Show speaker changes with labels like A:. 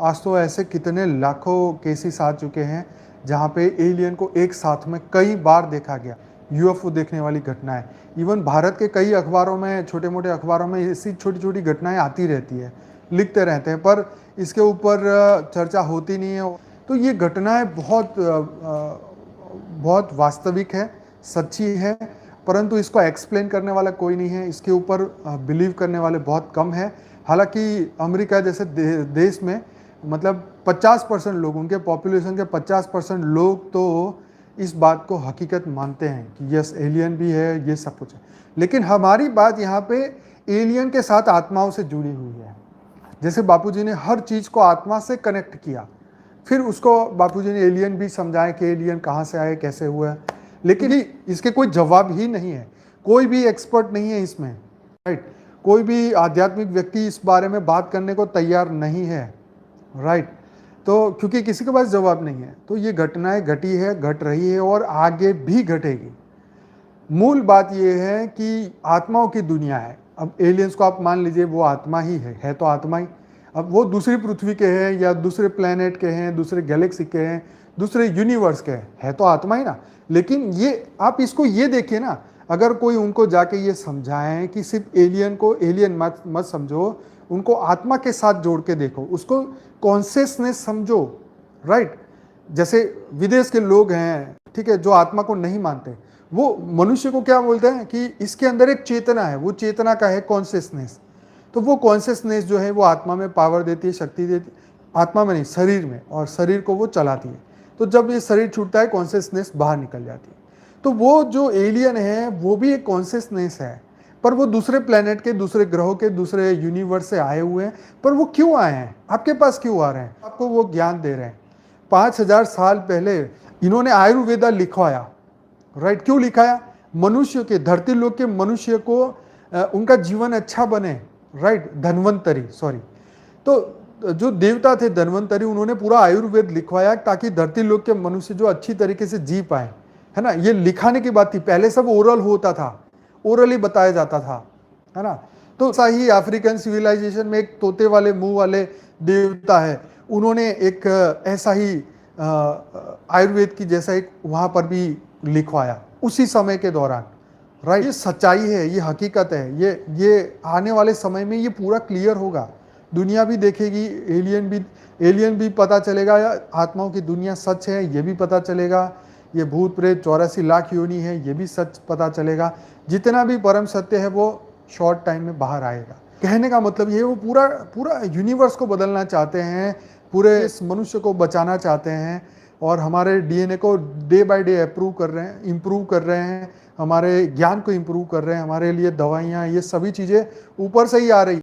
A: आज तो ऐसे कितने लाखों केसेस आ चुके हैं जहाँ पे एलियन को एक साथ में कई बार देखा गया। यूएफओ देखने वाली घटनाएं, इवन भारत के कई अखबारों में, छोटे मोटे अखबारों में ऐसी छोटी छोटी घटनाएं आती रहती है, लिखते रहते हैं, पर इसके ऊपर चर्चा होती नहीं है। तो ये घटनाएं बहुत वास्तविक है, सच्ची है, परंतु इसको एक्सप्लेन करने वाला कोई नहीं है, इसके ऊपर बिलीव करने वाले बहुत कम है। हालांकि अमेरिका जैसे देश में मतलब 50% लोग, उनके पॉपुलेशन के 50% लोग तो इस बात को हकीकत मानते हैं कि यस एलियन भी है, ये सब कुछ है। लेकिन हमारी बात यहाँ पे एलियन के साथ आत्माओं से जुड़ी हुई है। जैसे बापूजी ने हर चीज़ को आत्मा से कनेक्ट किया, फिर उसको बापूजी ने एलियन भी समझाया कि एलियन कहाँ से आए, कैसे हुआ, लेकिन इसके कोई जवाब ही नहीं है। कोई भी एक्सपर्ट नहीं है इसमें, राइट। कोई भी आध्यात्मिक व्यक्ति इस बारे में बात करने को तैयार नहीं है, राइट। तो क्योंकि किसी के पास जवाब नहीं है, तो ये घटनाएं घटी है, घट रही है और आगे भी घटेगी। मूल बात यह है कि आत्माओं की दुनिया है। अब एलियंस को आप मान लीजिए वो आत्मा ही है तो आत्मा ही। अब वो दूसरी पृथ्वी के हैं या दूसरे प्लेनेट के हैं, दूसरे गैलेक्सी के हैं, दूसरे यूनिवर्स के हैं, है तो आत्मा ही ना। लेकिन ये आप इसको ये देखिए ना, अगर कोई उनको जाके ये समझाएं कि सिर्फ एलियन को एलियन मत समझो, उनको आत्मा के साथ जोड़ के देखो, उसको कॉन्शियसनेस समझो, राइट। जैसे विदेश के लोग हैं, ठीक है, जो आत्मा को नहीं मानते, वो मनुष्य को क्या बोलते हैं कि इसके अंदर एक चेतना है, वो चेतना का है कॉन्शियसनेस। तो वो कॉन्शियसनेस जो है वो आत्मा में पावर देती है, शक्ति देती है, आत्मा में नहीं शरीर में, और शरीर को वो चलाती है। तो जब ये शरीर छूटता है कॉन्शियसनेस बाहर निकल जाती है। तो वो जो एलियन है वो भी एक कॉन्शियसनेस है, पर वो दूसरे प्लेनेट के, दूसरे ग्रहों के, दूसरे यूनिवर्स से आए हुए हैं। पर वो क्यों आए हैं, आपके पास क्यों आ रहे हैं, आपको वो ज्ञान दे रहे हैं। 5000 साल पहले इन्होंने आयुर्वेदा लिखवाया, राइट। क्यों लिखाया? मनुष्य के, धरती लोक के मनुष्य को उनका जीवन अच्छा बने, राइट। धन्वंतरी, सॉरी, तो जो देवता थे धन्वंतरी, उन्होंने पूरा आयुर्वेद लिखवाया ताकि धरती लोक के मनुष्य जो अच्छी तरीके से जी पाए, है ना। ये लिखाने की बात थी, पहले सब ओरल होता था, ओरली बताया जाता था, है ना। तो ऐसा ही अफ्रीकन सिविलाइजेशन में एक तोते वाले मुंह वाले देवता है, उन्होंने एक ऐसा ही आयुर्वेद की जैसा एक वहां पर भी लिखवाया उसी समय के दौरान, राइट। ये सच्चाई है, ये हकीकत है। ये आने वाले समय में ये पूरा क्लियर होगा, दुनिया भी देखेगी, एलियन भी पता चलेगा, आत्माओं की दुनिया सच है ये भी पता चलेगा, ये भूत प्रेत 84 लाख योनि है ये भी सच पता चलेगा। जितना भी परम सत्य है वो शॉर्ट टाइम में बाहर आएगा। कहने का मतलब ये, वो पूरा यूनिवर्स को बदलना चाहते हैं, पूरे इस मनुष्य को बचाना चाहते हैं, और हमारे डीएनए को डे बाय डे इम्प्रूव कर रहे हैं, हमारे ज्ञान को इम्प्रूव कर रहे हैं, हमारे लिए दवाइयाँ, ये सभी चीज़ें ऊपर से ही आ रही।